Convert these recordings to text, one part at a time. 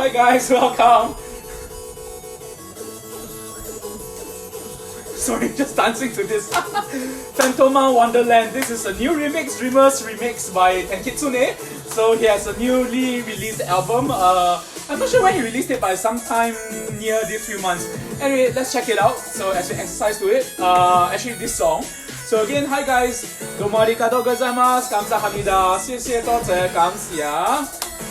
Hi guys, welcome. Sorry, just dancing to this. Phantoma Wonderland. This is a new remix, Dreamers remix by Tenkitsune. So he has a newly released album. I'm not sure when he released it, but sometime near these few months. Anyway, let's check it out. So as we exercise to it, actually this song. So again, hi guys. Domo arigatou gozaimasu. Kamsahamnida. 谢谢多谢感谢.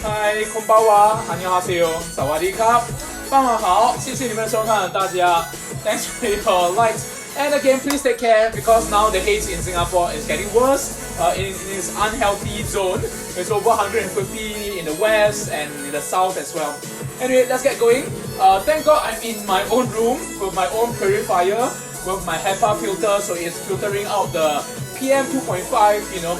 Hi, konbanwa. 안녕하세요. 사와디캅. 傍晚好，谢谢你们收看，大家。Thanks for your likes. And again, please take care because now the haze in Singapore is getting worse. In this unhealthy zone, it's over 150 in the west and in the south as well. Anyway, let's get going. Thank God I'm in my own room with my own purifier with my HEPA filter, so it's filtering out the pm2.5,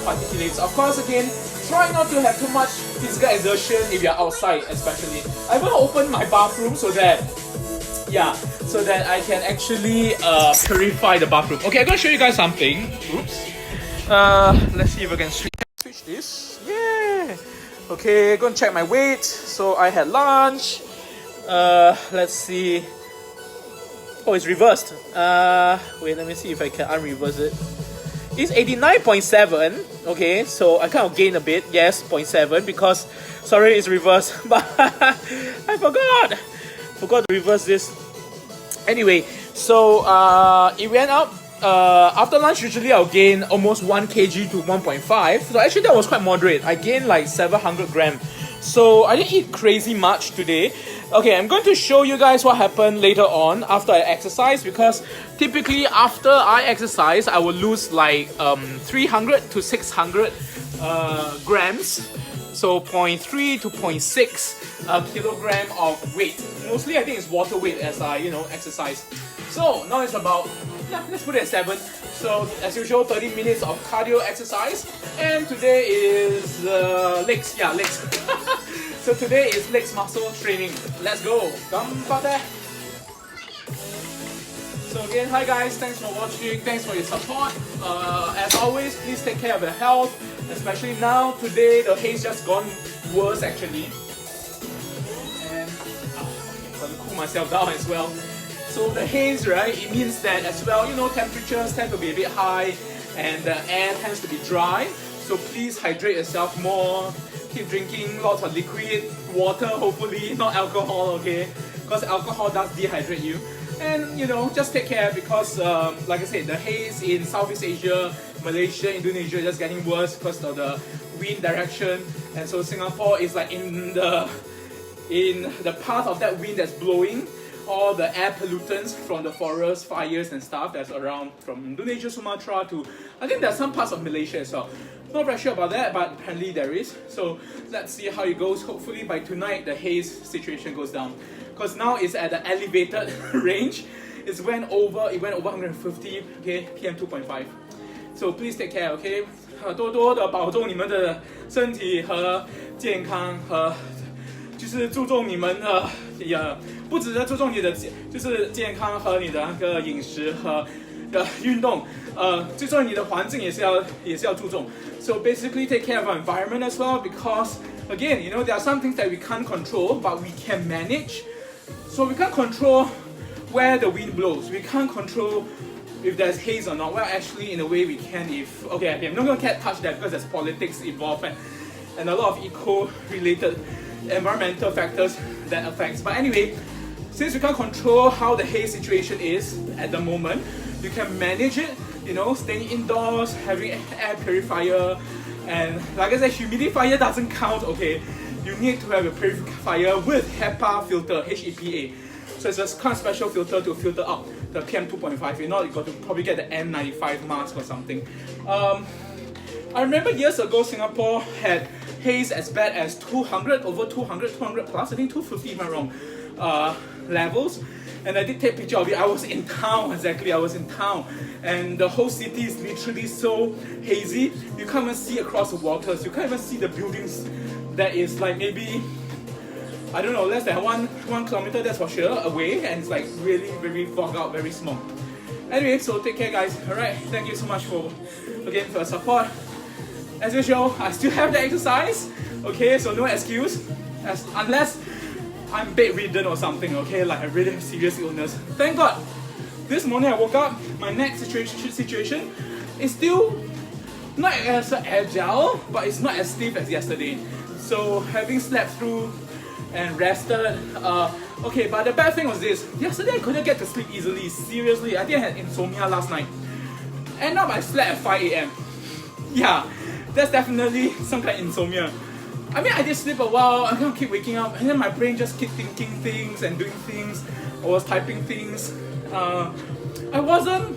particulates. Of course, again, try not to have too much physical exertion if you're outside, especially. I will open my bathroom so that I can actually purify the bathroom. Okay, I'm gonna show you guys something. Oops. Let's see if I can switch this. Yeah. Okay, gonna check my weight. So I had lunch. Let's see. Oh, it's reversed. Wait, let me see if I can unreverse it. It's 89.7. Okay, so I kind of gained a bit. Yes, 0.7 because sorry, it's reversed. But I forgot to reverse this. Anyway, so it went up. After lunch, usually I'll gain almost 1 kg to 1.5. So actually that was quite moderate. I gained like 700 grams. So I didn't eat crazy much today. Okay, I'm going to show you guys what happened later on after I exercise, because typically after I exercise, I will lose like 300 to 600 grams. So 0.3 to 0.6 kilogram of weight. Mostly I think it's water weight as I exercise. So now it's about, let's put it at 7. So as usual, 30 minutes of cardio exercise. And today is legs. Yeah, legs. So today is legs muscle training. Let's go. Ganbatte. So again, hi guys, thanks for watching, thanks for your support. As always, please take care of your health, especially now. Today the haze just gone worse actually. And okay, got to cool myself down as well. So the haze, right, it means that as well, temperatures tend to be a bit high and the air tends to be dry. So please hydrate yourself more. Keep drinking lots of liquid water, hopefully not alcohol, okay? Because alcohol does dehydrate you. And just take care because like I said, the haze in Southeast Asia, Malaysia, Indonesia is just getting worse because of the wind direction. And so Singapore is like in the path of that wind that's blowing all the air pollutants from the forest fires and stuff that's around from Indonesia, Sumatra to, I think there's some parts of Malaysia as well. Not very sure about that, but apparently there is. So let's see how it goes. Hopefully by tonight the haze situation goes down. Because now it's at the elevated range. It went over 150, okay, PM2.5. So please take care, okay? 多多的保重你们的身体和健康和就是注重你们的不只是注重你的就是健康和你的那个饮食和的运动，最重要你的环境也是要注重。So basically take care of our environment as well because again, there are some things that we can't control but we can manage. So we can't control where the wind blows. We can't control if there's haze or not. Well, actually, in a way, we can if... Okay, I'm not going to touch that because there's politics involved and a lot of eco-related environmental factors that affects. But anyway, since we can't control how the haze situation is at the moment, you can manage it, staying indoors, having air purifier, and like I said, humidifier doesn't count, okay? You need to have a purifier with HEPA filter, HEPA. So it's a kind of special filter to filter out the PM2.5. If not, you got to probably get the N95 mask or something. I remember years ago, Singapore had haze as bad as 200 plus, I think 250 if I'm wrong, levels. And I did take a picture of it. I was in town, exactly, I was in town. And the whole city is literally so hazy. You can't even see across the waters. You can't even see the buildings that is like maybe, I don't know, less than one kilometer, that's for sure, away. And it's like really, very fogged out, very small. Anyway, so take care guys. Alright, thank you so much for your support. As usual, I still have the exercise. Okay, so no excuse. Unless I'm bedridden or something, okay? Like I really have serious illness. Thank God. This morning I woke up, my neck situation is still not as agile, but it's not as stiff as yesterday. So having slept through and rested, okay, but the bad thing was this. Yesterday I couldn't get to sleep easily, seriously. I think I had insomnia last night. And now I slept at 5 AM. Yeah, that's definitely some kind of insomnia. I mean, I did sleep a while, I can't keep waking up, and then my brain just kept thinking things and doing things. I was typing things. I wasn't,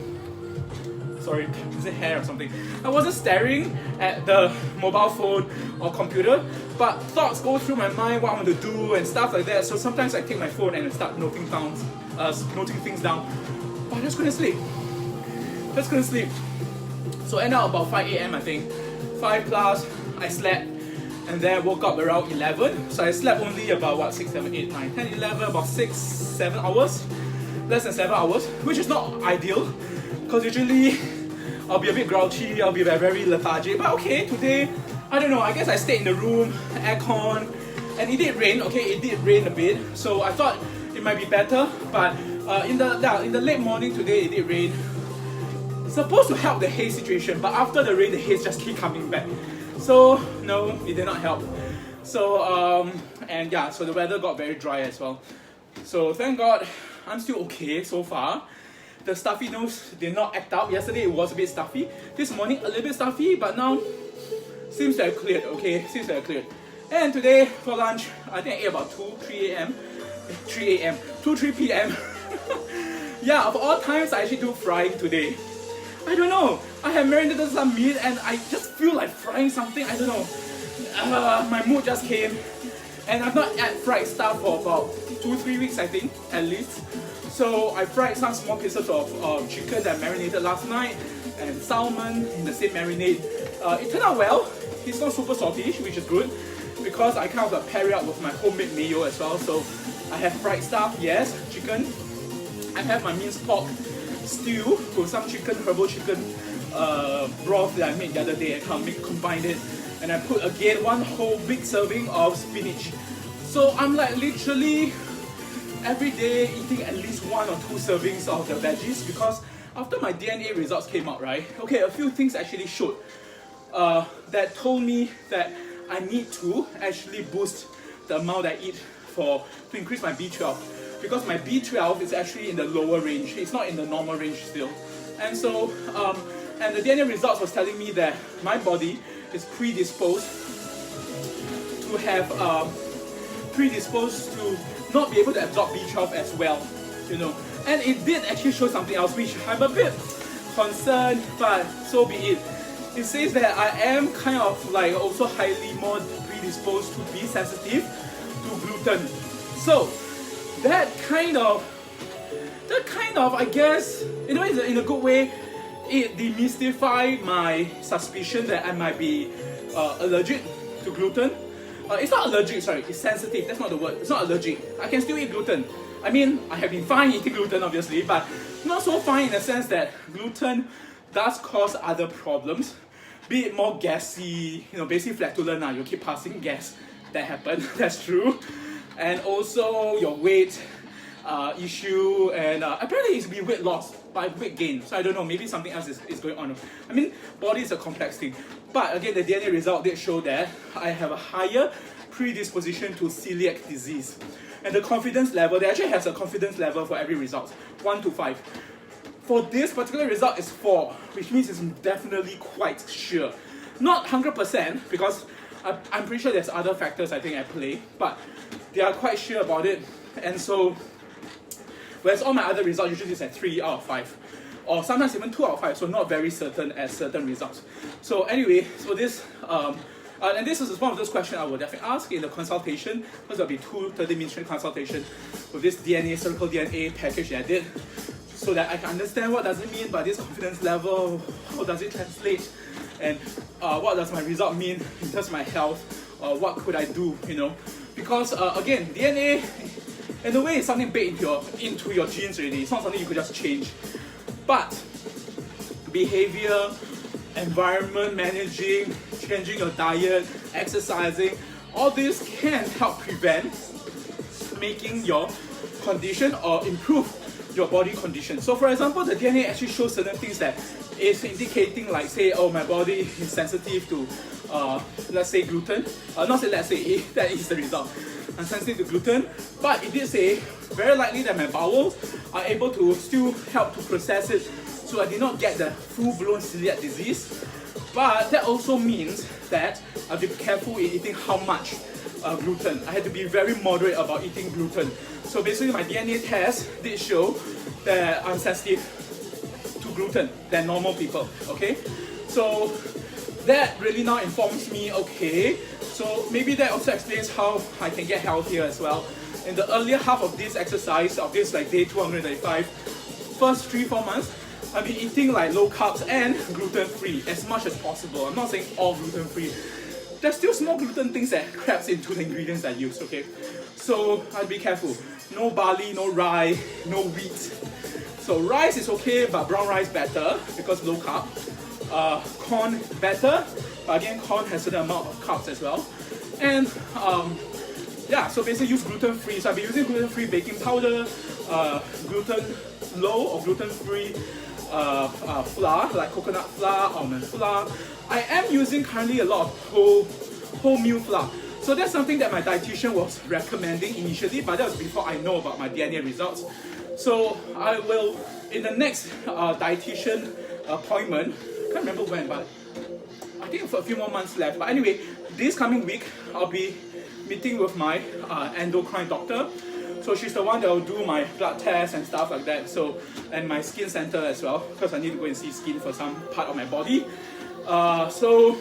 sorry, is it hair or something? I wasn't staring at the mobile phone or computer, but thoughts go through my mind, what I want to do and stuff like that. So sometimes I take my phone and start noting things down. But I just couldn't sleep. Just couldn't sleep. So ended up about 5 AM I think. 5 plus, I slept. And then I woke up around 11. So I slept only about what, 6, 7, 8, 9, 10, 11, about 6, 7 hours. Less than 7 hours, which is not ideal. Because usually I'll be a bit grouchy, I'll be very lethargic. But okay, today, I don't know, I guess I stayed in the room, aircon, and it did rain, okay, it did rain a bit. So I thought it might be better, but in the late morning today, it did rain. It's supposed to help the haze situation, but after the rain, the haze just keep coming back. So no, it did not help. So and yeah, so the weather got very dry as well. So thank God, I'm still okay so far. The stuffy nose did not act up. Yesterday it was a bit stuffy. This morning a little bit stuffy, but now seems to have cleared, okay? Seems to have cleared. And today for lunch, I think I ate about 3 p.m. Yeah, of all times I actually do frying today. I don't know. I have marinated some meat and I just feel like frying something. I don't know. My mood just came. And I've not had fried stuff for about 2-3 weeks, I think, at least. So I fried some small pieces of chicken that I marinated last night and salmon in the same marinade. It turned out well. It's not super salty, which is good because I kind of pair it up with my homemade mayo as well. So I have fried stuff, yes, chicken. I have my minced pork stew with some chicken, herbal chicken broth that I made the other day. I combined it, and I put again one whole big serving of spinach. So I'm like literally every day eating at least 1 or 2 servings of the veggies because after my DNA results came out, right? Okay, a few things actually showed that told me that I need to actually boost the amount I eat to increase my B12. Because my B12 is actually in the lower range, it's not in the normal range still. And so, and the DNA results was telling me that my body is predisposed to not be able to absorb B12 as well, you know. And it did actually show something else, which I'm a bit concerned, but so be it. It says that I am kind of like also highly more predisposed to be sensitive to gluten. So that kind of, I guess, in a way, in a good way, it demystified my suspicion that I might be allergic to gluten. It's not allergic, sorry, it's sensitive, that's not the word. It's not allergic. I can still eat gluten. I mean, I have been fine eating gluten obviously, but not so fine in the sense that gluten does cause other problems. Be it more gassy, you know, basically flatulent now, you keep passing gas. That happened, that's true. And also your weight issue, and apparently it's be weight loss by weight gain. So I don't know, maybe something else is going on. I mean, body is a complex thing. But again, the DNA result did show that I have a higher predisposition to celiac disease. And the confidence level, they actually has a confidence level for every result, 1 to 5. For this particular result is 4, which means it's definitely quite sure. Not 100%, because I'm pretty sure there's other factors I think at play, but they are quite sure about it. And so, whereas all my other results usually is at 3 out of 5, or sometimes even 2 out of 5, so not very certain as certain results. So anyway, so this, and this is one of those questions I will definitely ask in the consultation, because there'll be 2 30-minute consultation with this DNA, circle DNA package that I did, so that I can understand what does it mean by this confidence level, how does it translate, and what does my result mean in terms of my health, what could I do, you know. Because again, DNA, in a way, is something baked into your genes already. It's not something you could just change. But behavior, environment managing, changing your diet, exercising, all this can help prevent making your condition or improve your body condition. So for example, the DNA actually shows certain things that is indicating, like say, oh, my body is sensitive to let's say gluten. Not say let's say, that is the result. I'm sensitive to gluten, but it did say very likely that my bowels are able to still help to process it, so I did not get the full-blown celiac disease. But that also means that I'll be careful in eating how much gluten. I had to be very moderate about eating gluten. So basically my DNA test did show that I'm sensitive to gluten than normal people, okay? So that really now informs me, okay, so maybe that also explains how I can get healthier as well. In the earlier half of this exercise, of this like day 235, first 3-4 months, I've been eating like low carbs and gluten-free as much as possible. I'm not saying all gluten-free. There's still small gluten things that creeps into the ingredients I use, okay? So I'll be careful. No barley, no rye, no wheat. So rice is okay, but brown rice better because low carb. Corn better, but again, corn has a certain amount of carbs as well. And yeah, so basically use gluten-free. So I've been using gluten-free baking powder, gluten-low or gluten-free flour, like coconut flour, almond flour. I am using currently a lot of wholemeal flour. So that's something that my dietitian was recommending initially, but that was before I know about my DNA results. So I will, in the next dietitian appointment, I can't remember when, but I think for a few more months left. But anyway, this coming week, I'll be meeting with my endocrine doctor. So she's the one that will do my blood tests and stuff like that. So, and my skin center as well, because I need to go and see skin for some part of my body. So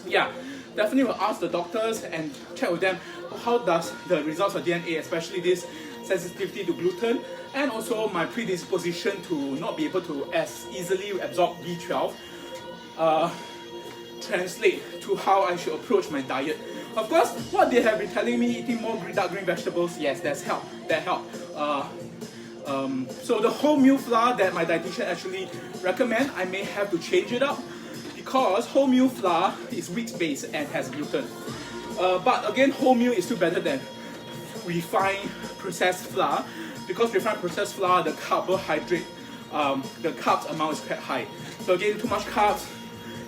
yeah, definitely will ask the doctors and check with them how does the results of DNA, especially this sensitivity to gluten, and also my predisposition to not be able to as easily absorb B12, translate to how I should approach my diet. Of course, what they have been telling me, eating more dark green vegetables, yes, that help. So the wholemeal flour that my dietitian actually recommend, I may have to change it up because wholemeal flour is wheat-based and has gluten. But again, wholemeal is still better than refined processed flour, because refined processed flour, the carbohydrate, the carbs amount is quite high. So again, too much carbs,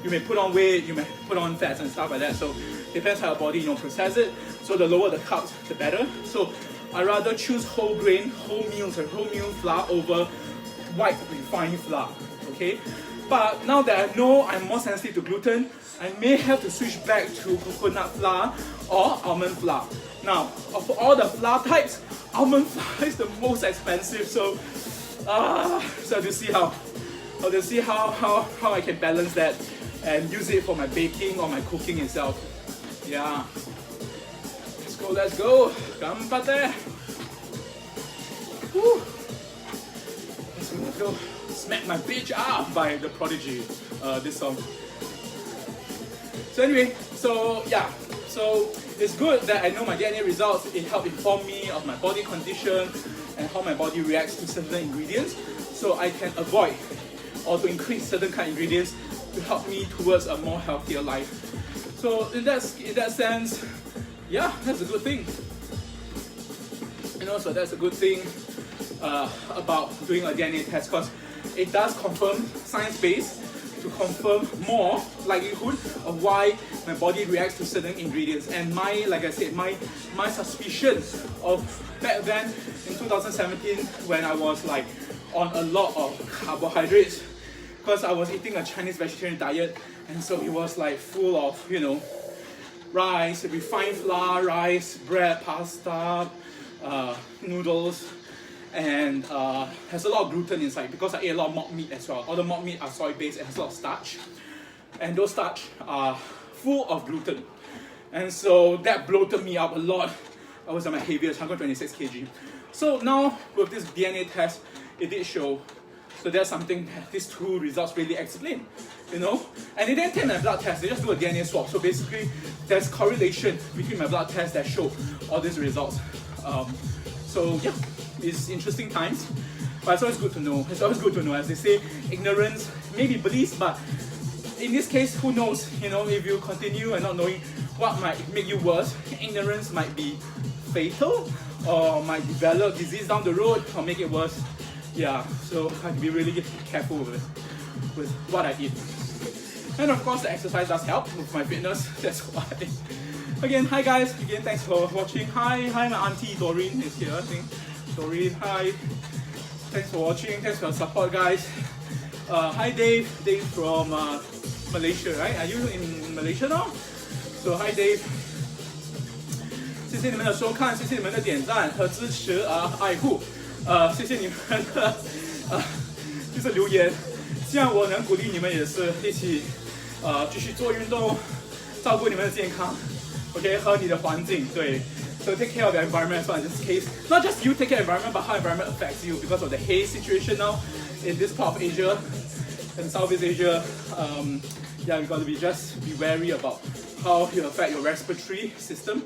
you may put on weight, you may put on fats and stuff like that. So depends how your body process it. So the lower the carbs, the better. So I rather choose whole grain, wholemeal flour over white refined flour. Okay. But now that I know I'm more sensitive to gluten, I may have to switch back to coconut flour or almond flour. Now, of all the flour types, almond flour is the most expensive. So, so to see how I can balance that and use it for my baking or my cooking itself. Yeah. Let's go. Ganbatte. Woo. Let's go. Smack My Bitch Up by The Prodigy, this song. So anyway, so yeah, so it's good that I know my DNA results. It helps inform me of my body condition and how my body reacts to certain ingredients, so I can avoid or to increase certain kind of ingredients to help me towards a more healthier life. So in that sense, yeah, that's a good thing. So that's a good thing about doing a DNA test, because it does confirm science-based to confirm more likelihood of why my body reacts to certain ingredients. And like I said, my suspicion of back then in 2017 when I was like on a lot of carbohydrates, because I was eating a Chinese vegetarian diet, and so it was like full of rice, refined flour, rice, bread, pasta, noodles, and has a lot of gluten inside because I ate a lot of mock meat as well. All the mock meat are soy-based and has a lot of starch, and those starch are full of gluten, and so that bloated me up a lot. I was at my heaviest, 126 kg. So now with this DNA test, it did show. So that's something that these two results really explain, And they didn't take my blood test, they just do a DNA swab. So basically, there's correlation between my blood test that show all these results. So yeah, it's interesting times, but it's always good to know. It's always good to know. As they say, ignorance may be bliss, but in this case, who knows? If you continue and not knowing what might make you worse, ignorance might be fatal, or might develop disease down the road or make it worse. Yeah, so I have to be really careful with what I eat. And of course, the exercise does help with my fitness. That's why. Again, hi guys. Again, thanks for watching. Hi, my auntie Doreen is here. I think Doreen, hi. Thanks for watching. Thanks for your support, guys. Hi Dave. Dave from Malaysia, right? Are you in Malaysia now? So hi Dave. 谢谢你们的收看，谢谢你们的点赞和支持爱护。谢谢你们的就是留言，希望我能鼓励你们也是一起继续做运动，照顾你们的健康。OK， 和你的环境，对。So take care of your environment as well in this case. Not just you take care of environment, but how environment affects you because of the haze situation now in this part of Asia and Southeast Asia. Yeah, you got to be wary about how you affect your respiratory system,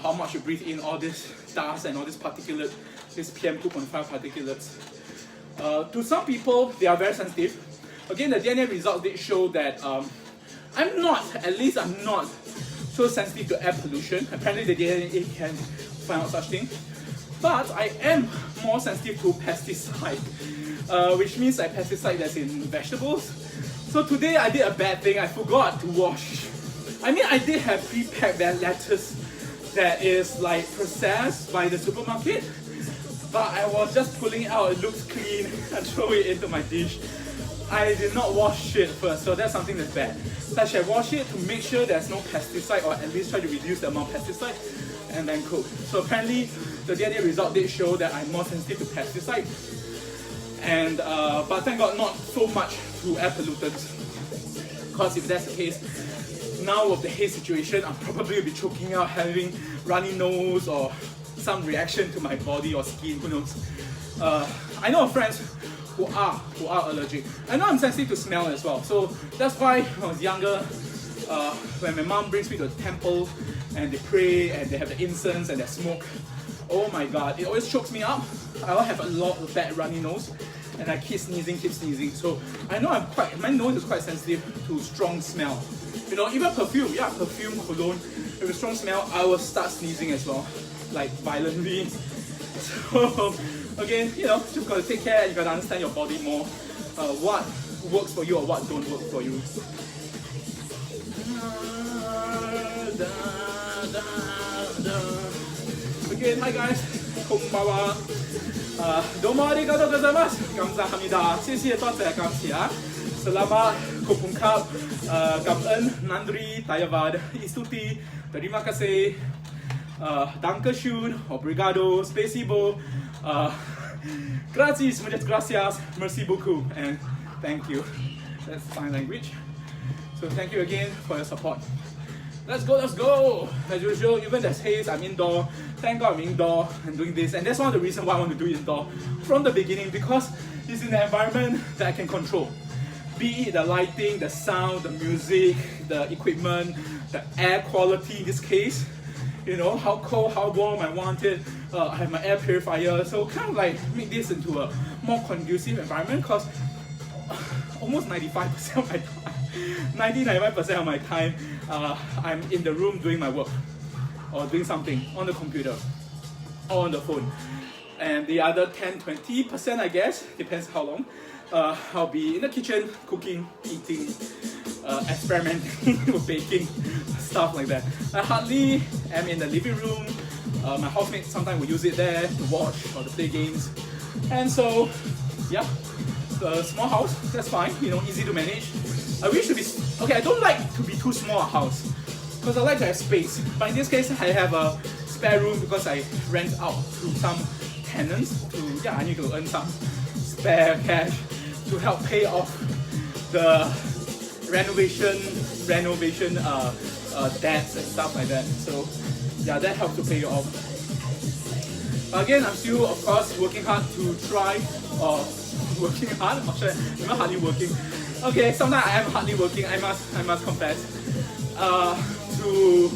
how much you breathe in all this dust and all this particulate, this pm2.5 particulates. To some people, they are very sensitive. Again, the DNA results did show that I'm not so sensitive to air pollution. Apparently the DNA can find out such thing. But I am more sensitive to pesticide, which means like pesticide that's in vegetables. So today I did a bad thing. I forgot to wash. I mean, I did have pre-packed lettuce that is like processed by the supermarket, but I was just pulling it out. It looks clean and throw it into my dish. I did not wash it first, so that's something that's bad. So I should wash it to make sure there's no pesticide, or at least try to reduce the amount of pesticide, and then cook. So apparently, the DNA result did show that I'm more sensitive to pesticide, and but thank God not so much to air pollutants. Because if that's the case, now with the haze situation, I'll probably be choking out, having runny nose or some reaction to my body or skin. Who knows? I know of friends who are allergic. I know I'm sensitive to smell as well. So that's why when I was younger, when my mom brings me to the temple and they pray and they have the incense and they smoke, oh my god, it always chokes me up. I will have a lot of bad runny nose and I keep sneezing. So I know my nose is quite sensitive to strong smell. You know, even perfume, perfume, cologne, if it's strong smell, I will start sneezing as well, like violently. So again, you know, just gotta take care. You gotta understand your body more. What works for you or what don't work for you. Again, hi guys, konbanwa. Domo arigatou gozaimasu. Kamsahamnida. 谢谢多谢感谢. Selamat kupungkap. Cảm ơn, nandri, tayavad, istuti, terima kasih. Dankeschön, obrigado, spasibo, gracias, muchas gracias, merci beaucoup, and thank you. That's sign language. So thank you again for your support. Let's go. As usual, even there's haze, I'm indoor. Thank God I'm indoor and doing this. And that's one of the reasons why I want to do indoor from the beginning, because it's in the environment that I can control. Be it the lighting, the sound, the music, the equipment, the air quality in this case. You know, how cold, how warm I want it. I have my air purifier, so kind of like make this into a more conducive environment, because almost 95% of my time, 90-95% of my time, I'm in the room doing my work or doing something on the computer or on the phone. And the other 10-20%, I guess, depends how long, I'll be in the kitchen, cooking, eating, experimenting with baking, stuff like that. I hardly am in the living room. My housemates sometimes will use it there to watch or to play games. And so, yeah, the small house, that's fine, you know, easy to manage. I wish to be, okay, I don't like to be too small a house, because I like to have space. But in this case, I have a spare room because I rent out to some tenants to, I need to earn some spare cash to help pay off the renovation debts and stuff like that. So yeah, that helps to pay off. Again, I'm still, of course, working hard to try, working hard, I'm not hardly working. Okay, sometimes I am hardly working, I must confess, to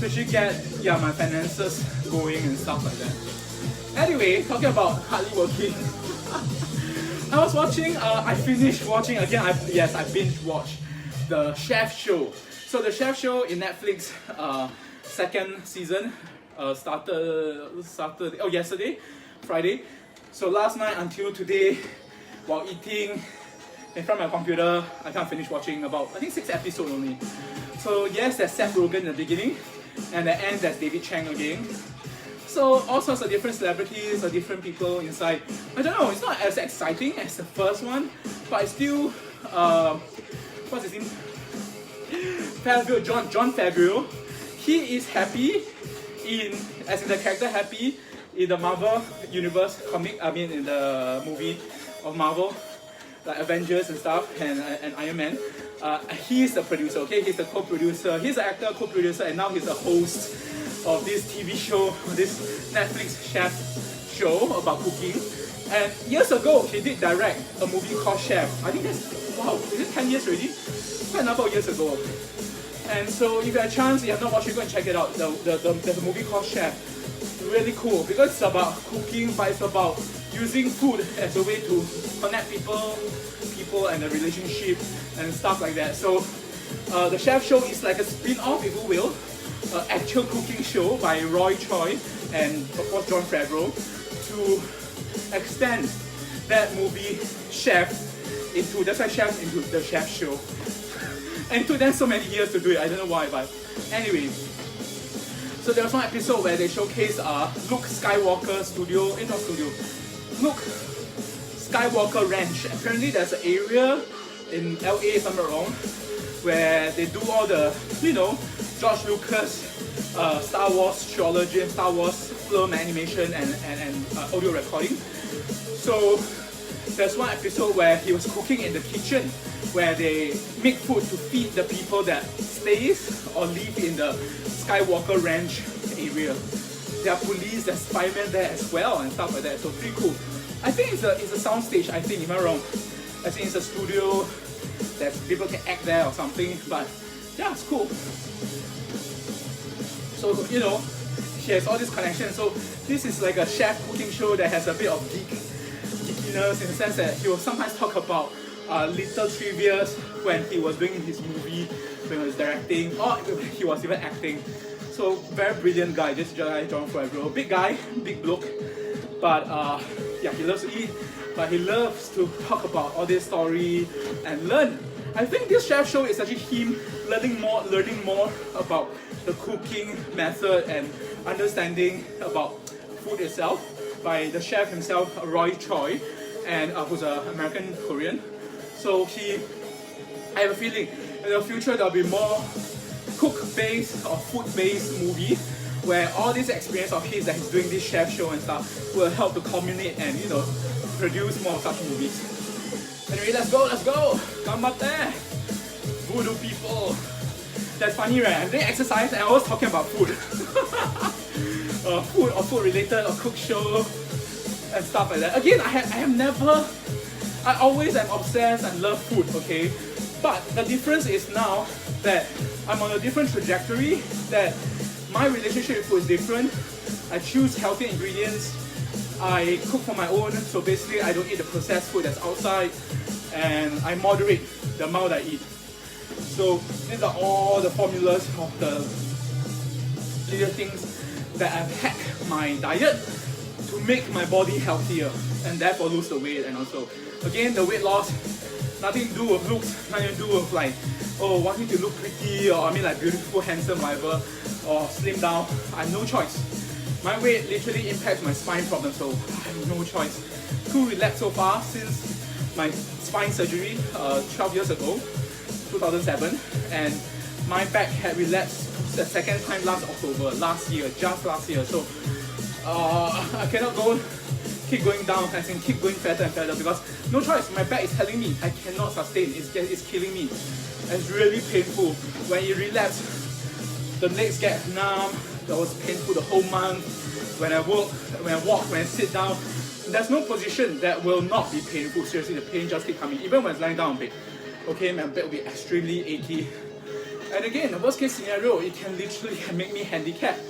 actually get my finances going and stuff like that. Anyway, talking about hardly working, I was watching, I finished watching again, I binge watched the Chef Show. So the Chef Show in Netflix, second season yesterday, Friday. So last night until today, while eating in front of my computer, I can't finish watching about, I think 6 episodes only. So yes, there's Seth Rogen in the beginning, and at the end there's David Chang again. So all sorts of different celebrities or different people inside. I don't know, it's not as exciting as the first one, but it's still, what's his name? Favreau, John Favreau. He is happy as in the character happy in the Marvel universe comic, in the movie of Marvel, like Avengers and stuff, and Iron Man. He's the producer, okay? He's the co-producer. He's the actor, co-producer, and now he's the host of this TV show, this Netflix chef show about cooking. And years ago, he did direct a movie called Chef. I think that's, wow, is it 10 years already? Quite a number of years ago. And so if you have a chance, you have not watched it, go and check it out. There's a movie called Chef. Really cool, because it's about cooking, but it's about using food as a way to connect people and the relationship and stuff like that. So the Chef show is like a spin-off, if you will, actual cooking show by Roy Choi and of course John Favreau, to extend that movie Chef into, that's why Chef into the Chef show. And it took them so many years to do it, I don't know why, but anyway. So there was one episode where they showcase Luke Skywalker Luke Skywalker Ranch. Apparently there's an area in LA, if I'm not wrong, where they do all the, George Lucas, Star Wars trilogy, Star Wars film animation and audio recording. So there's one episode where he was cooking in the kitchen, where they make food to feed the people that stays or live in the Skywalker Ranch area. There are police, there's firemen there as well and stuff like that, so pretty cool. I think it's a soundstage, I think, if I'm not wrong. I think it's a studio that people can act there or something, but yeah, it's cool. So, he has all these connections. So this is like a chef cooking show that has a bit of geekiness, in the sense that he will sometimes talk about little trivias when he was doing his movie, when he was directing, or he was even acting. So very brilliant guy, this guy, John Favreau. Big guy, big bloke, but yeah, he loves to eat, but he loves to talk about all this story and learn. I think this chef show is actually him learning more about the cooking method and understanding about food itself by the chef himself, Roy Choi, and who's an American Korean. So I have a feeling in the future there'll be more cook-based or food-based movie where all this experience of his that he's doing this chef show and stuff will help to culminate and produce more of such movies. Anyway, let's go! Ganbatte! Voodoo people! That's funny, right? I'm doing exercise and I was talking about food. Food or food related or cook show and stuff like that. Again, I always am obsessed and love food, okay? But the difference is now that I'm on a different trajectory, that my relationship with food is different. I choose healthy ingredients. I cook for my own, so basically I don't eat the processed food that's outside, and I moderate the amount I eat. So these are all the formulas of the little things that I've hacked my diet to make my body healthier and therefore lose the weight. And also, again, the weight loss, nothing to do with looks, nothing to do with like, wanting to look pretty or beautiful, handsome, whatever, or slim down. I have no choice. My weight literally impacts my spine problem, so I have no choice. 2 relapse so far since my spine surgery 12 years ago, 2007, and my back had relapsed the second time last October, just last year. So I cannot keep going down, keep going fatter and fatter, because no choice. My back is telling me I cannot sustain. It's killing me. It's really painful. When it relapses, the legs get numb. That was painful the whole month. When I walk, when I sit down, there's no position that will not be painful. Seriously, the pain just keeps coming. Even when I'm lying down on bed. Okay, my back will be extremely achy. And again, the worst case scenario, it can literally make me handicapped,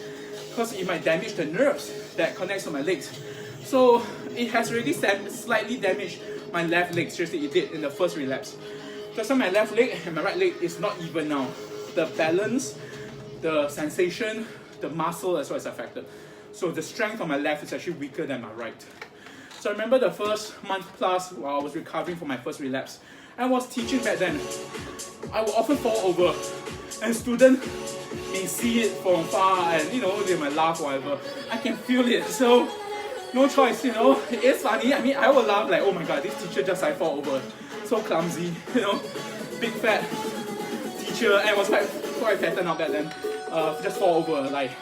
because it might damage the nerves that connects to my legs. So it has already slightly damaged my left leg. Seriously, it did in the first relapse. Just my left leg and my right leg is not even now. The balance, the sensation, the muscle as well is affected. So the strength on my left is actually weaker than my right. So I remember the first month plus while I was recovering from my first relapse, I was teaching back then. I would often fall over, and students may see it from far, and they might laugh or whatever. I can feel it, so no choice, it is funny. I mean, I will laugh like, oh my god, this teacher just like fall over, so clumsy, big fat teacher, and was quite fatter now back then, just fall over, like,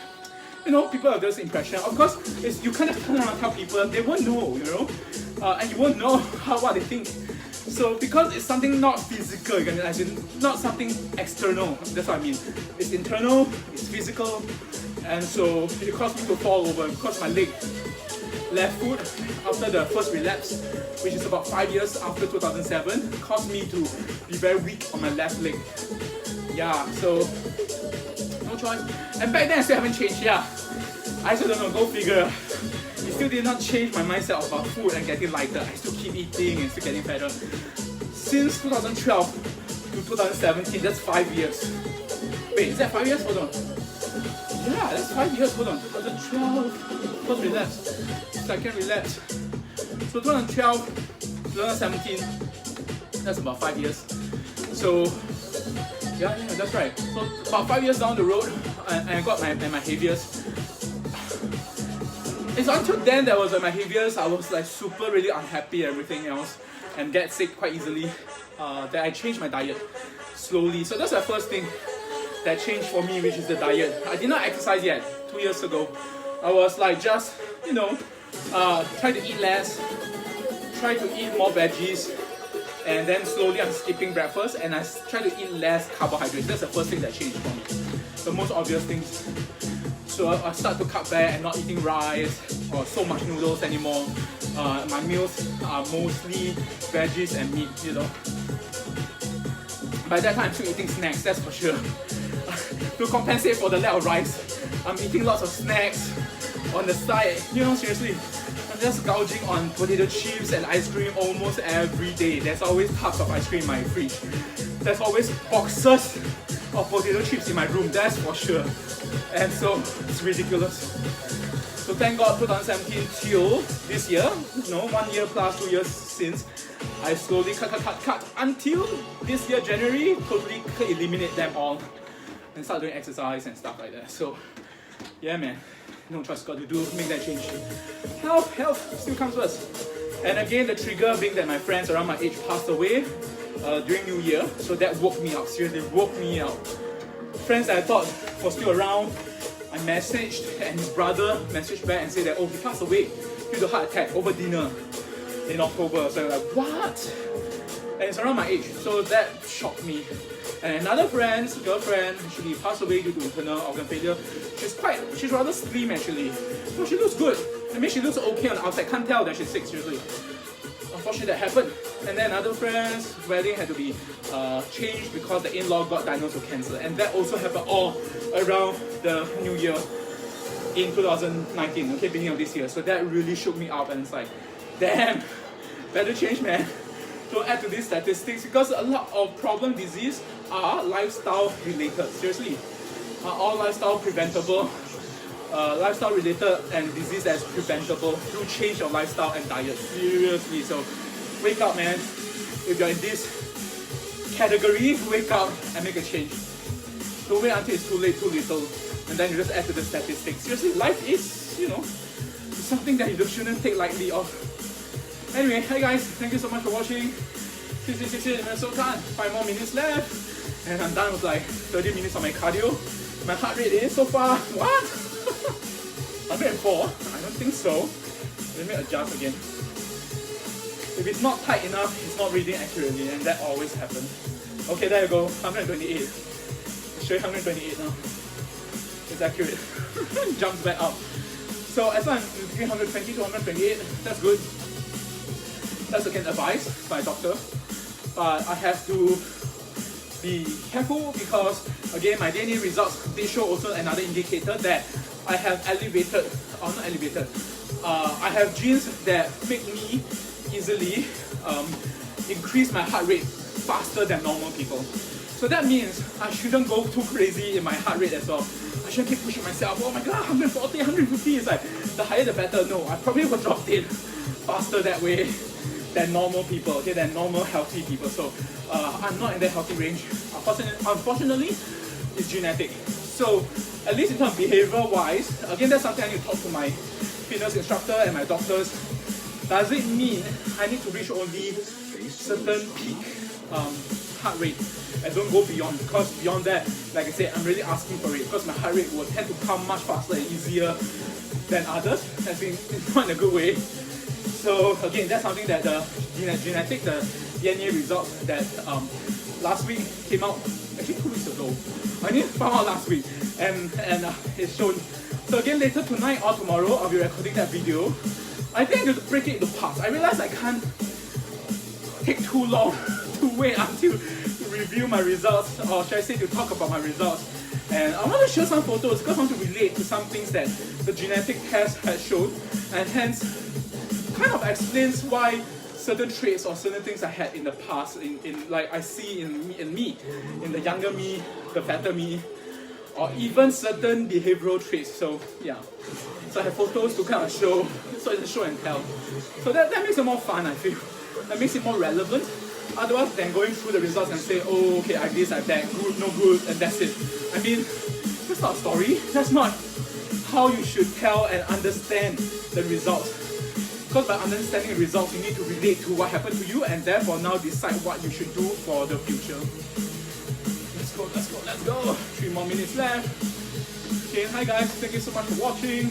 people have this impression. Of course, you kind of turn around and tell people, they won't know, and you won't know what they think. So because it's something not physical, as in not something external, that's what I mean. It's internal, it's physical, and so it caused me to fall over because my left foot, after the first relapse, which is about 5 years after 2007, caused me to be very weak on my left leg. Yeah, so no choice. And back then I still haven't changed, yeah. I still don't know, go figure. It still did not change my mindset about food and getting lighter. I still keep eating and still getting fatter. Since 2012 to 2017, that's 5 years. Wait, is that 5 years? Hold on. Yeah, that's 5 years, hold on. 2012, first relapse, second relapse. So 2012, 2017, that's about 5 years. So, yeah, that's right. So about 5 years down the road, I got my behaviors. It's until then that was my behaviors. I was like super really unhappy and everything else, and get sick quite easily. That I changed my diet slowly. So that's the first thing that changed for me, which is the diet. I did not exercise yet. 2 years ago, I was like just try to eat less, try to eat more veggies, and then slowly I'm skipping breakfast and I try to eat less carbohydrates. That's the first thing that changed for me. The most obvious things. So I start to cut back and not eating rice or so much noodles anymore. My meals are mostly veggies and meat, By that time I'm still eating snacks, that's for sure. To compensate for the lack of rice, I'm eating lots of snacks on the side. Seriously, I'm just gouging on potato chips and ice cream almost every day. There's always tubs of ice cream in my fridge. There's always boxes of potato chips in my room, that's for sure. And so it's ridiculous. So thank God 2017 till this year, 1 year plus 2 years since, I slowly cut until this year January, totally eliminate them all and start doing exercise and stuff like that. So yeah man, no choice, got to make that change. Health still comes first. And again, the trigger being that my friends around my age passed away during New Year, so that woke me up, seriously woke me up. Friends that I thought were still around, I messaged, and his brother messaged back and said that, oh, he passed away due to heart attack over dinner in October. So I was like, what? And it's around my age, so that shocked me. And another girlfriend, she passed away due to internal organ failure. She's rather slim actually. So she looks good. I mean, she looks okay on the outside. Can't tell that she's sick, seriously. Unfortunately, that happened. And then another friend's wedding had to be changed because the in-law got diagnosed with cancer. And that also happened all around the New Year in 2019, okay, beginning of this year. So that really shook me up, and it's like, damn, better change, man. Don't add to these statistics, because a lot of problem disease are lifestyle related. Seriously, are all lifestyle preventable. Lifestyle related and disease that's preventable through change of lifestyle and diet. Seriously, so wake up, man. If you're in this category, wake up and make a change. Don't wait until it's too late, too little, and then you just add to the statistics. Seriously, life is, something that you shouldn't take lightly of. Anyway, hi guys, thank you so much for watching. 6 minutes so done. 5 more minutes left, and I'm done with like 30 minutes of my cardio. My heart rate is so far, what? 104? I don't think so. Let me adjust again. If it's not tight enough, it's not reading accurately, and that always happens. Okay, there you go, 128. I'll show you 128 now. It's accurate. Jumps back up. So as long as I'm between 120 to 128, that's good. That's again advice by a doctor. But I have to be careful because, again, my DNA results did show also another indicator that I have I have genes that make me easily increase my heart rate faster than normal people. So that means I shouldn't go too crazy in my heart rate as well. I shouldn't keep pushing myself. Oh my god, 140, 150 is like, the higher the better. No, I probably would drop it faster that way than normal people, okay, than normal healthy people. So I'm not in that healthy range. Unfortunately, it's genetic. So at least in terms of behavioral wise, again, that's something I need to talk to my fitness instructor and my doctors. Does it mean I need to reach only certain peak heart rate and don't go beyond? Because beyond that, like I said, I'm really asking for it, because my heart rate will tend to come much faster and easier than others, as in not in a good way. So again, that's something that the genetic, the DNA results that last week came out, actually 2 weeks ago. I need to found out last week, and it's shown. So again, later tonight or tomorrow, I'll be recording that video. I think I'm going to break it into parts. I realize I can't take too long to wait until to review my results, or should I say to talk about my results. And I want to show some photos because I want to relate to some things that the genetic test has shown, and hence kind of explains why certain traits or certain things I had in the past, in like I see in me, in the younger me, the fatter me, or even certain behavioral traits. So yeah, so I have photos to kind of show, so it's a show and tell. So that makes it more fun, I feel. That makes it more relevant. Otherwise than going through the results and say, oh, okay, I have this, I have that, good, no good, and that's it. I mean, that's not a story. That's not how you should tell and understand the results. Because by understanding the results, you need to relate to what happened to you, and therefore now decide what you should do for the future. Let's go, let's go, let's go. 3 more minutes left. Okay, hi guys, thank you so much for watching.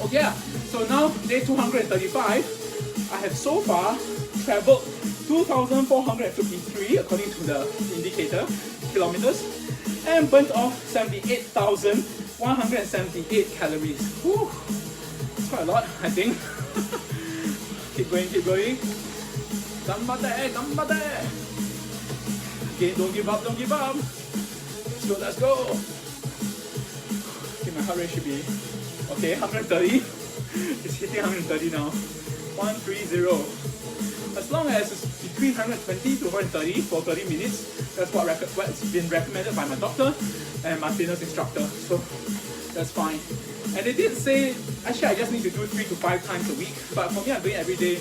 Okay, yeah. So now day 235, I have so far traveled 2,453 according to the indicator, kilometers, and burnt off 78,178 calories. Whew. That's quite a lot, I think. Keep going, keep going. Ganbate, ganbate. Okay, don't give up, don't give up. Let's go, let's go. Okay, my heart rate should be okay, 130. It's hitting 130 now. 130. As long as it's between 120 to 130 for 30 minutes, that's what's been recommended by my doctor and my fitness instructor. So that's fine. And they did say, actually I just need to do 3 to 5 times a week, but for me I'm doing it every day.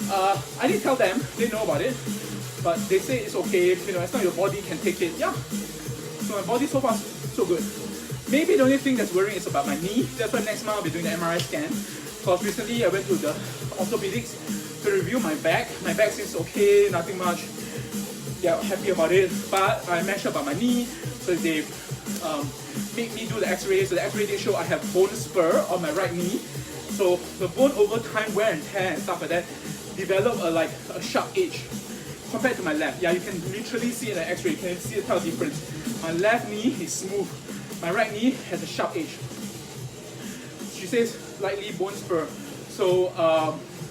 I didn't tell them, they know about it, but they say it's okay, you know, as long as your body can take it. Yeah. So my body so far so good. Maybe the only thing that's worrying is about my knee. That's why next month I'll be doing the MRI scan. Because recently I went to the orthopedics to review my back. My back seems okay, nothing much. Yeah, happy about it. But I mentioned about my knee, so they make me do the x-ray. So the x-ray did show I have bone spur on my right knee. So the bone over time, wear and tear and stuff like that, develop like a sharp edge compared to my left. Yeah, you can literally see in the x-ray, you can see the tell difference. My left knee is smooth. My right knee has a sharp edge. She says slightly bone spur. So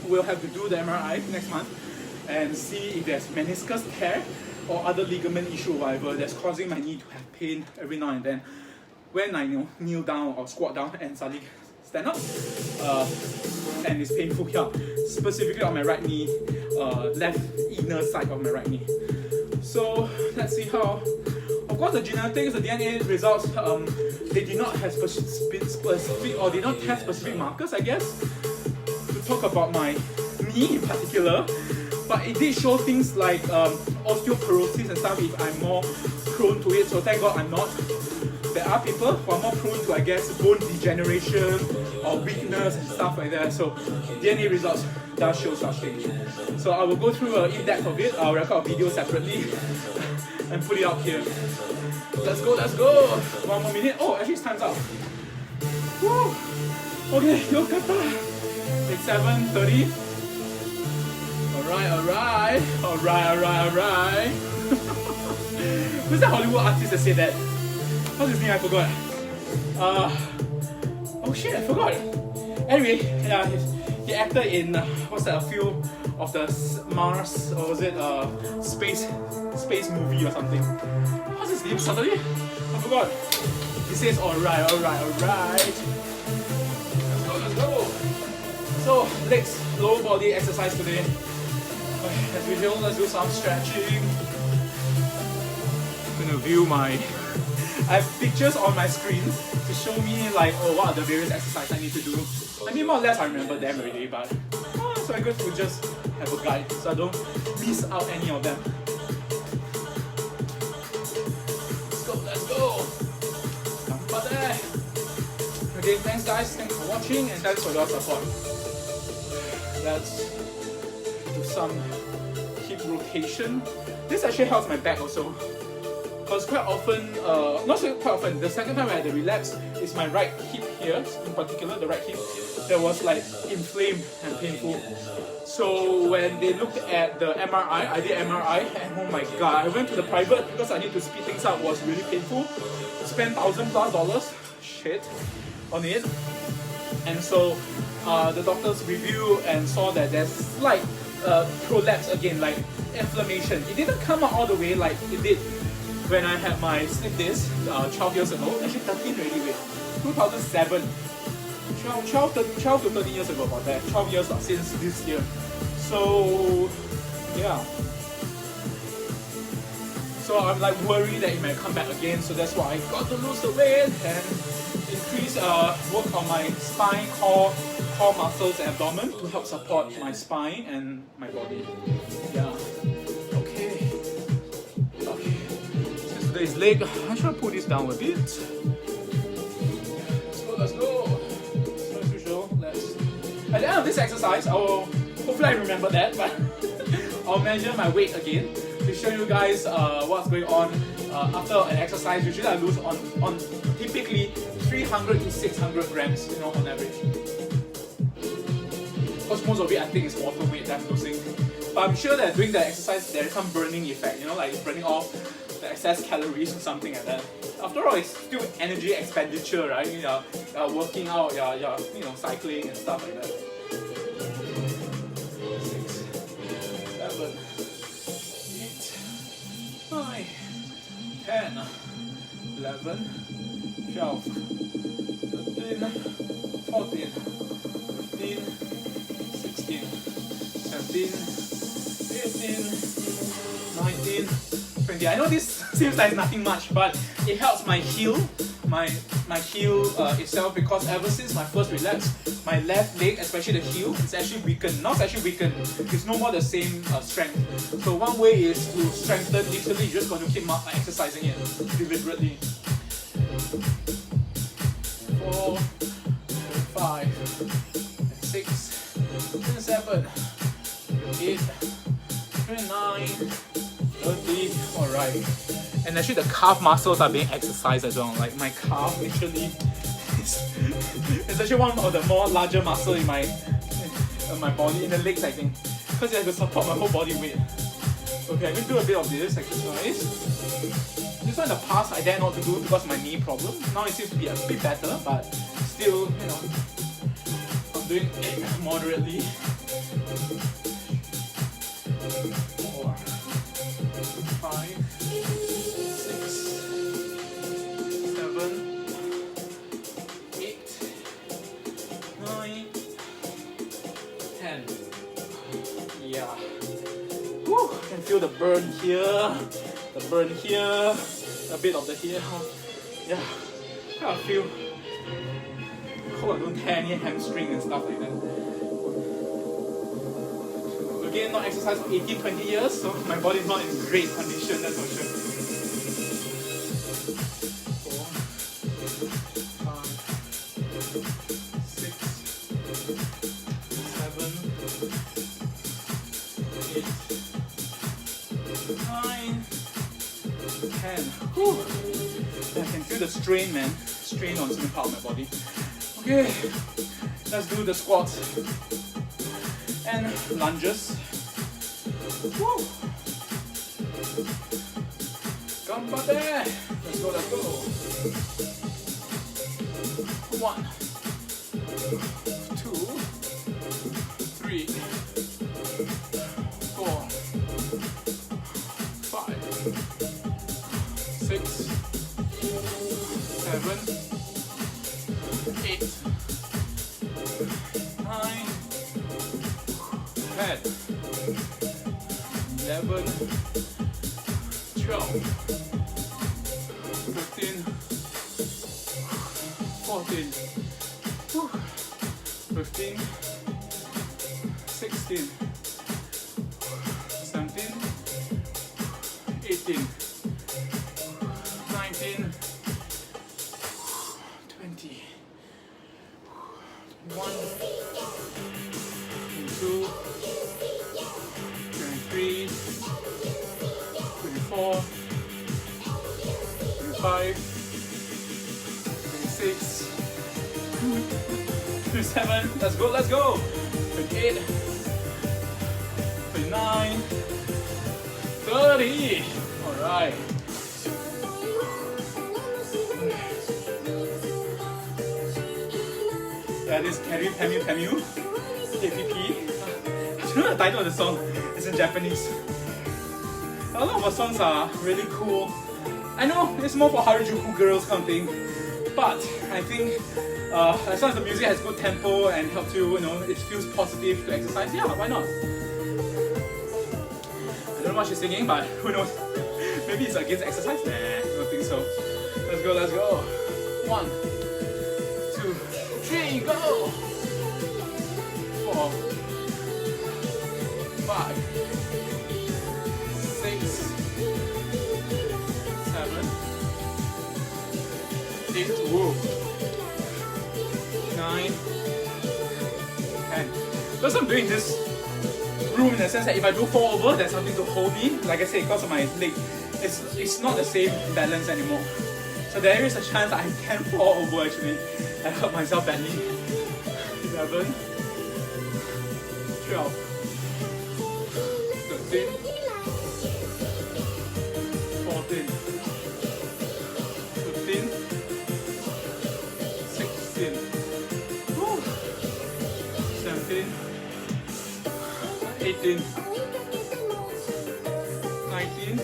we'll have to do the MRI next month and see if there's meniscus tear or other ligament issue or whatever that's causing my knee to have pain every now and then when I kneel down or squat down and suddenly stand up, and it's painful here, specifically on my right knee, left inner side of my right knee. So let's see how. Of course, the genetics, the DNA results, they did not have specific or did not test specific markers, I guess, to talk about my knee in particular. But it did show things like osteoporosis and stuff if I'm more prone to it. So thank God I'm not. There are people who are more prone to, I guess, bone degeneration or weakness and stuff like that. So DNA results does show such things. So I will go through an in-depth of it. I'll record a video separately and put it up here. Let's go, let's go. 1 more minute. Oh, actually, time's up. Woo. Okay, yokata. It's 7:30. Alright. Who's that Hollywood artist that said that? What's his name? I forgot. Oh shit, I forgot. Anyway, yeah, he acted in what's that? A few of the Mars, or was it space movie or something? What's his name? Suddenly, I forgot. He says alright. Let's go. So legs, lower body exercise today. As usual, let's do some stretching. gonna view my... I have pictures on my screen to show me like, oh, what are the various exercises I need to do. I mean, more or less I remember them already, but so I good to just have a guide so I don't miss out any of them. Let's go! Okay, thanks guys, thanks for watching and thanks for your support. Let's do some hip rotation. This actually helps my back also. Because quite often, not so quite often, the second time I had the relapse is my right hip here, in particular the right hip, that was like inflamed and painful. So when they looked at the MRI, I did MRI and oh my god, I went to the private because I need to speed things up, was really painful. Spent $1,000+, shit, on it. And so the doctors reviewed and saw that there's slight prolapse again, like inflammation. It didn't come out all the way like it did when I had my slip disc 12 years ago. Actually 13 already, wait, 2007. 12 to 13 years ago about that. 12 years since this year. So yeah. So I'm like worried that it might come back again. So that's why I got to lose the weight and increase work on my spine, core muscles and abdomen to help support my spine and my body. Yeah. Okay. Since today's leg, I should pull this down a bit. Let's go. At the end of this exercise, I will, hopefully I remember that, but I'll measure my weight again to show you guys what's going on after an exercise. Usually I lose on typically 300 to 600 grams, you know, on average. Because most of it I think is water weight that I'm losing. But I'm sure that doing the exercise there is some burning effect, you know, like burning off the excess calories or something like that. After all, it's still energy expenditure, right? Working out, you know, cycling and stuff like that. 6, 7, 8, 9, 10, 11, 12, 13, 14, 15, 16, 17, 18, 19, 20. I know this seems like nothing much, but it helps my heel, my heel itself, because ever since my first relapse, my left leg, especially the heel, is actually weakened. Not actually weakened, it's no more the same strength. So one way is to strengthen, literally you're just going to keep exercising it deliberately. 4, 5, 6, 7, 8, 9, 30, alright. And actually the calf muscles are being exercised as well. Like my calf literally it's actually one of the more larger muscles in my body, in the legs I think. Because it has to support my whole body weight. Okay, I'm going to do a bit of this exercise. This one in the past I dare not to do because of my knee problem. Now it seems to be a bit better, but still, you know, I'm doing it moderately. 4, 5, 6, 7, 8, 9, 10. Yeah. Woo! I can feel the burn here, a bit of the here. Yeah. I feel. Hope I don't tear any hamstring and stuff like that. Again, not exercise for 18, 20 years, so my body's not in great condition, that's for sure. 4, 5, 6, 7, 8, 9, 10. Whew. I can feel the strain, man. Strain on some part of my body. Okay, let's do the squats and lunges. Woo! Ganbate! Let's go, let's go. 1, 2, 3, 4, 5, 6, 7, 8, 9, 10, 11, 12, 15, 14, 15, 16, 17, 18, 19, 20, 21, 22, 23, 24, 25, 26, 27, let's go, 28, 29, 30, alright. Yeah, this Carry Pemu, KPP. I don't know the title of the song, it's in Japanese. A lot of our songs are really cool. I know it's more for Harajuku girls kind of thing, but I think as long as the music has good tempo and helps you, it feels positive to exercise, yeah, why not? I don't know what she's singing, but who knows? Maybe it's against exercise? Nah, I don't think so. Let's go. 1, 2, 3, go! 4, 5, 6, 7, 8, whoa, 9, 10. Because I'm doing this room in the sense that if I do fall over, there's something to hold me. Like I said, because of my leg, it's not the same balance anymore. So there is a chance I can fall over actually. I hurt myself badly. 11, 12, 13, 14, 15, 16, 17, 18, 19,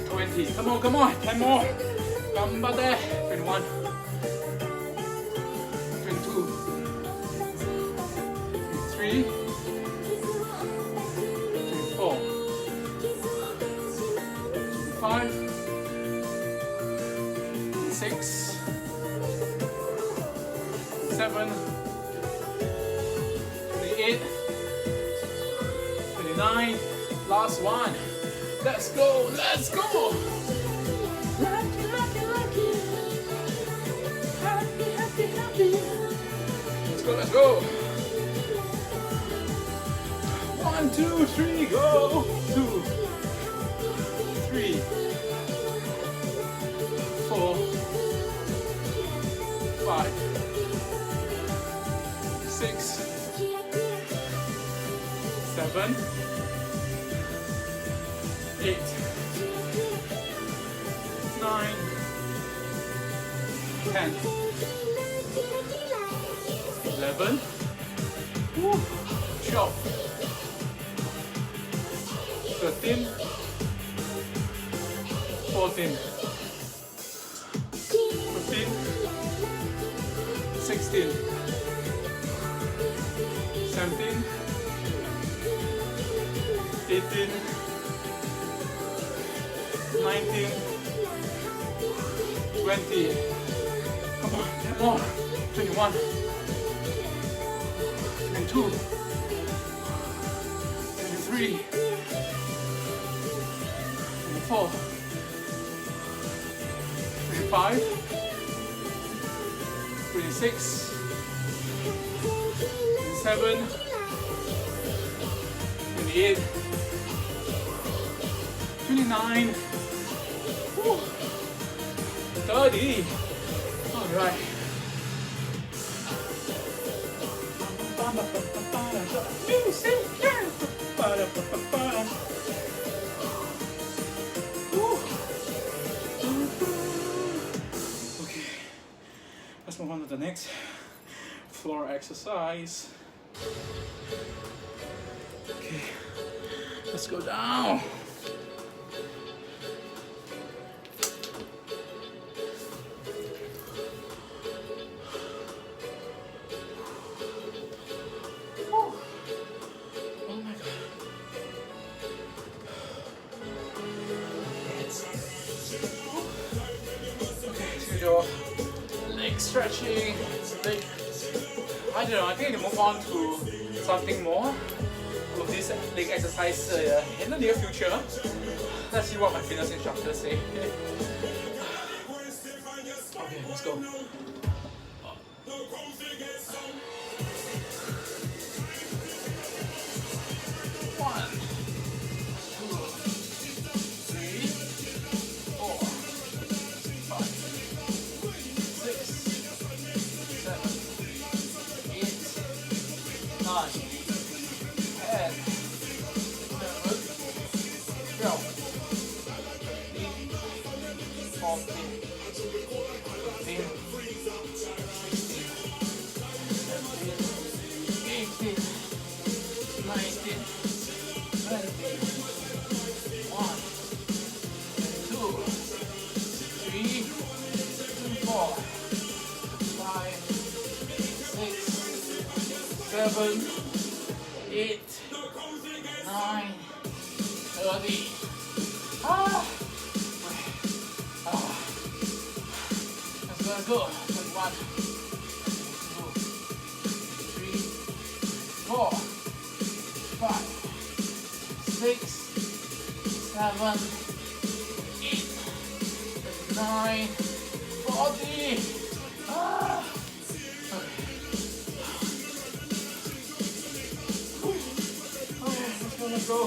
20. Come on, 10 more. 21, 22, 23, 24, 25, 26, 27, 28, 29, last one. Let's go! Let's go! Let's go! 1, 2, 3, go! 2, 3, 4, 5, 6, 7, 8, 9, 10, 11, 12, 13, 14, 15, 16, 17, 18, 19, 20, come on, 10 more, 21, 22, 23, 24, 25, 26, 27, 28, 29, 30. Alright. Okay, let's move on to the next floor exercise. Okay, let's go down. leg stretching, leg. I don't know, I think I can move on to something more with this leg exercise in the near future. Let's see what my fitness instructors say. Okay, let's go. One, two, three, four, five, six, seven, 8, 9, 10, 11, 12, 13, 14, 15, 16, 17, 18, 19, 20, 1, 2, 3, 4, 5, 6, 7, 8, 9, 30. Let's go. 1, 2, 3, 4, 5, 6, 7, 8, 9, 40. Let's go.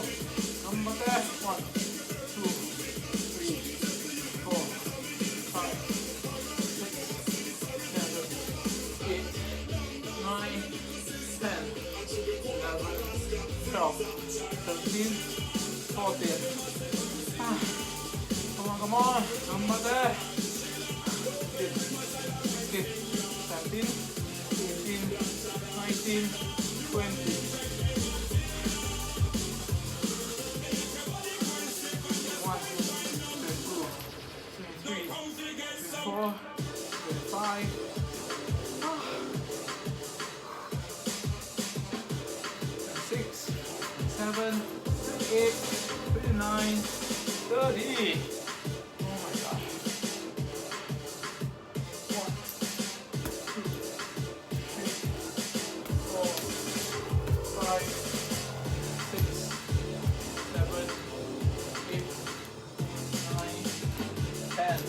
Number 10. 1, 2, 3, 4, 5, 6, 7, 8, 9, 10, 11, 12, 13, 14. Come on. Number 10. 15, 17, 18, 19, 20. 4, 5, 6, 7, 8, 9, 30. Oh my god. 1, 2, 3, 4, 5, 6, 7, 8, 9, 10.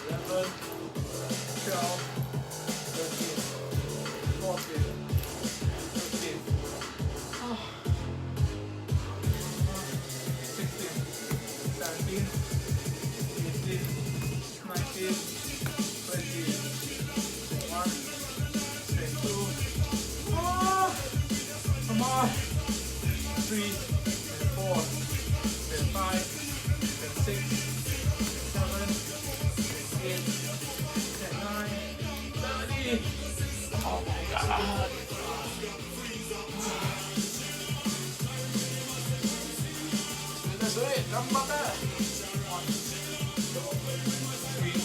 11, 12, 13, 14, 15, 16, 17, 18, 19, 20, 21, 22. Come on. 3, 4, 5, 6, 7, 8, 9, 30. Oh my god. Do it. Number 1, 2, 3,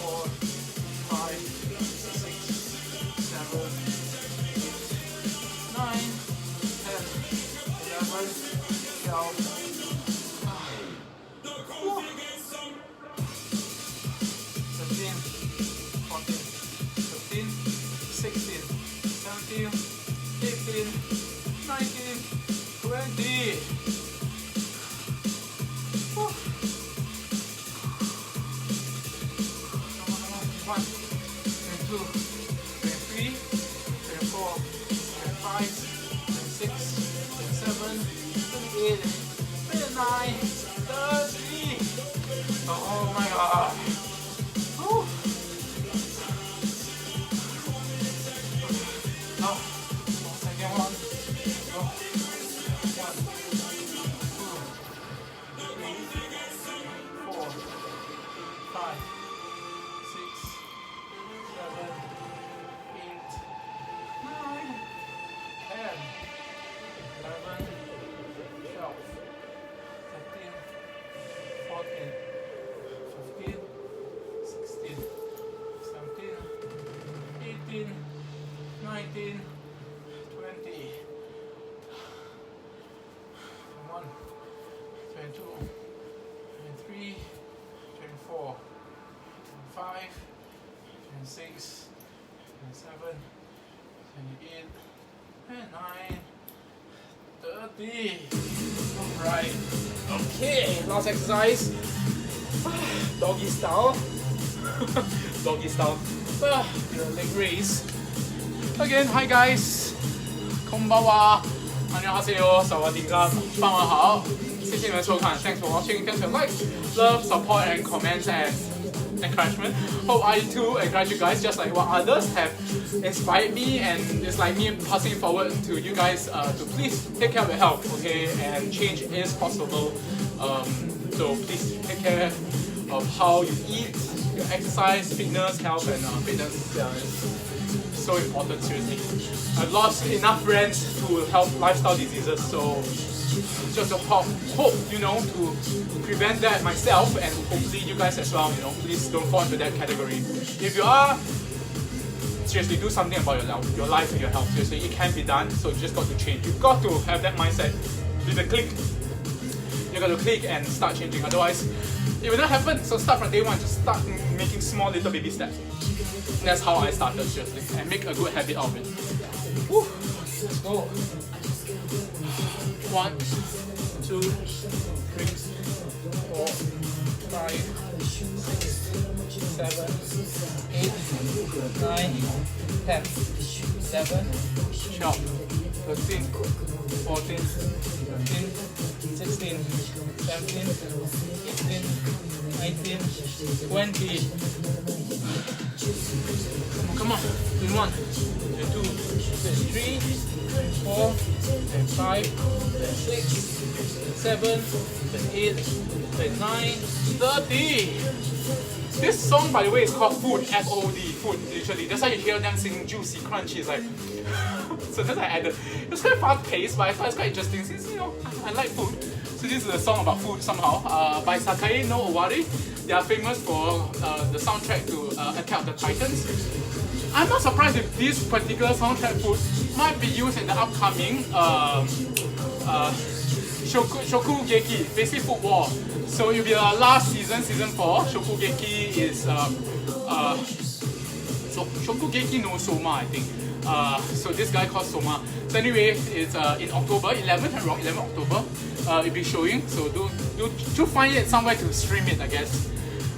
4, 5, 6, 7, 8, 9, 10, 11, 12. 13, 14, 15, 16, 17, 18, 19, 20. Come on. 1, 2, 3, 4, 5, 6, 7, 8, 9, 30. Oh my god. Now, second one. Go. 1, 2, 3, 4, 5, 6, 7, 8, 9, 10, 11, 12, 13, 14, 15, 6, and 7, 28, and 9, 30. Alright. Okay, last exercise. Doggy style. Doggy style. Your leg raise. Again, hi guys. Konbanwa. 안녕하세요. 사와디캅. 傍晚好. 谢谢你们收看. Thanks for watching. Thanks for like, love, support, and comments and encouragement. Hope I too encourage you guys just like what others have inspired me, and it's like me passing forward to you guys to please take care of your health, okay? And change is possible. So please take care of how you eat, your exercise, fitness, health, and fitness is so important, seriously. I've lost enough friends to help lifestyle diseases, so just a hope, you know, to prevent that myself, and hopefully you guys as well, you know, please don't fall into that category. If you are, seriously, do something about your life and your health. Seriously, it can be done, so you just got to change. You've got to have that mindset. With a click, you got to click and start changing. Otherwise, it will not happen. So start from day one. Just start making small little baby steps. That's how I started, seriously, and make a good habit of it. Woo. Let's go. 1, 2, 3, 4, 5, 6, 7, 8, 9, 10, 11, 12, 13, 14, 15, 16, 17, 18, 19, 20. Come on. 21, 22, 23, 24, 25, 26, 27, 28, 29, 30. This song, by the way, is called Food, F-O-D, food, literally. That's why you hear them singing juicy, crunchy. It's like, so that's why I added. It's quite fast paced, but I thought it's quite interesting since, you know, I like food. So this is a song about food somehow, by Sakae no Owari. They are famous for the soundtrack to Attack of the Titans. I'm not surprised if this particular soundtrack food might be used in the upcoming Shokugeki, basically Food War. So it will be the last season, season 4. Shokugeki is Shokugeki no Soma, I think. So this guy called Soma. So anyway, it's in October, 11th, I'm wrong, 11th October. It'll be showing. So do find it somewhere to stream it, I guess.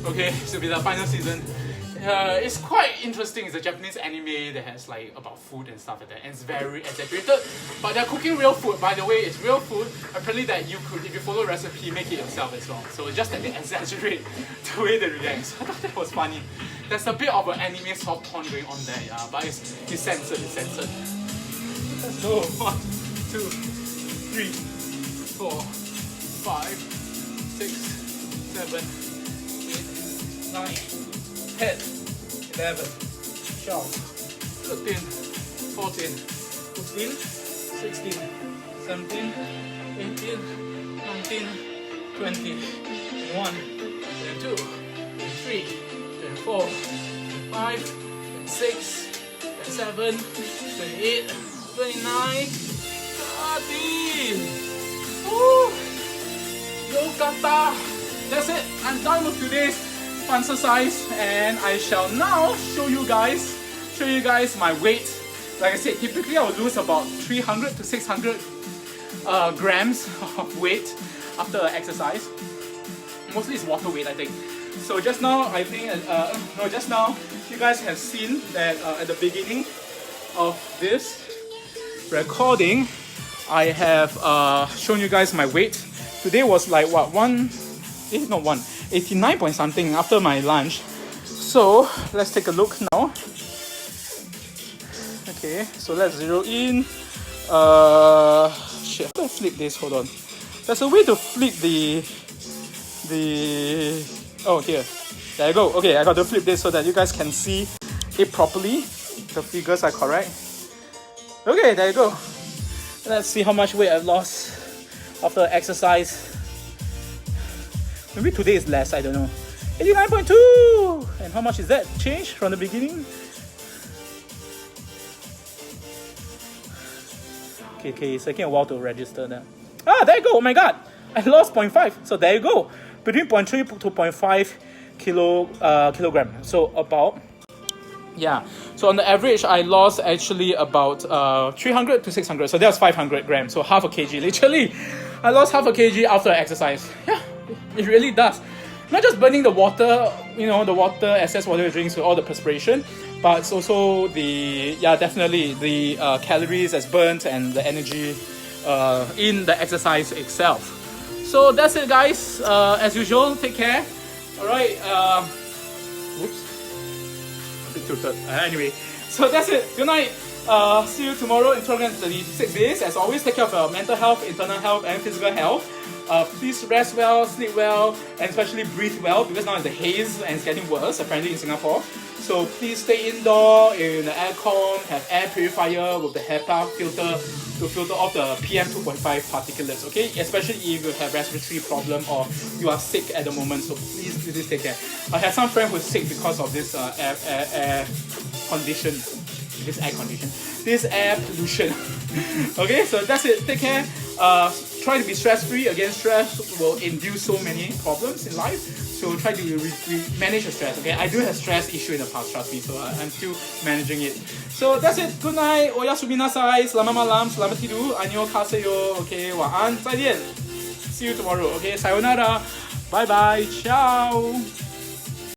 Okay, so it'll be the final season. It's quite interesting. It's a Japanese anime that has like about food and stuff like that, and it's very exaggerated. But they're cooking real food. By the way, it's real food. Apparently that you could, if you follow recipe, make it yourself as well. So it's just that they exaggerate the way they react. So I thought that was funny. There's a bit of an anime soft tone going on there, yeah, but it's censored. It's censored. Let's go. 1, 2, 3, 4, 5, 6, 7, 8, 9, 10, 11, 12, 13, 14, 15, 16, 17, 18, 19, 20, 21, 22, 23, 24, 25, 26, 27, 28, 29, 30. Woo! Yo kata! That's it. I'm done with today's FUN-xercise, and I shall now show you guys my weight. Like I said, typically I will lose about 300 to 600 grams of weight after exercise. Mostly it's water weight, I think. So just now, I think, just now, you guys have seen that at the beginning of this recording, I have shown you guys my weight. Today was like what, 89 point something after my lunch. So let's take a look now. Okay, so let's zero in. Shit, how do I flip this? Hold on. There's a way to flip the oh, here. There you go. Okay, I got to flip this so that you guys can see it properly. The figures are correct. Okay, there you go. Let's see how much weight I've lost after exercise. Maybe today is less, I don't know. 89.2! And how much is that change from the beginning? Okay, it's taking a while to register that. Ah, there you go. Oh my god, I lost 0.5. So there you go. Between 0.3 to 0.5 kilogram. So about Yeah, so on the average, I lost actually about 300 to 600. So that's 500 grams, so half a kg. Literally, I lost half a kg after exercise. Yeah, it really does. Not just burning the water, the water, excess water drinks with all the perspiration, but it's also definitely the calories as burnt and the energy in the exercise itself. So that's it, guys. As usual, take care. All right. Whoops. Tilted. Anyway, so that's it. Good night. See you tomorrow in 236 days. As always, take care of your mental health, internal health, and physical health. Please rest well, sleep well, and especially breathe well, because now it's the haze and it's getting worse apparently in Singapore. So please stay indoor in the aircon, have air purifier with the HEPA filter to filter off the pm2.5 particulates, okay? Especially if you have respiratory problem or you are sick at the moment, so please take care. I have some friend who's sick because of this air condition, this air pollution. Okay, so that's it. Take care. Try to be stress-free. Again, stress will induce so many problems in life. So try to manage your stress. Okay, I do have stress issue in the past, trust me. So I'm still managing it. So that's it. Good night. Oyasumi nasai. Selamat malam. Selamat tidur. Annyeonghaseyo. Okay, 晚安. 再见. See you tomorrow. Okay, sayonara. Bye bye. Ciao.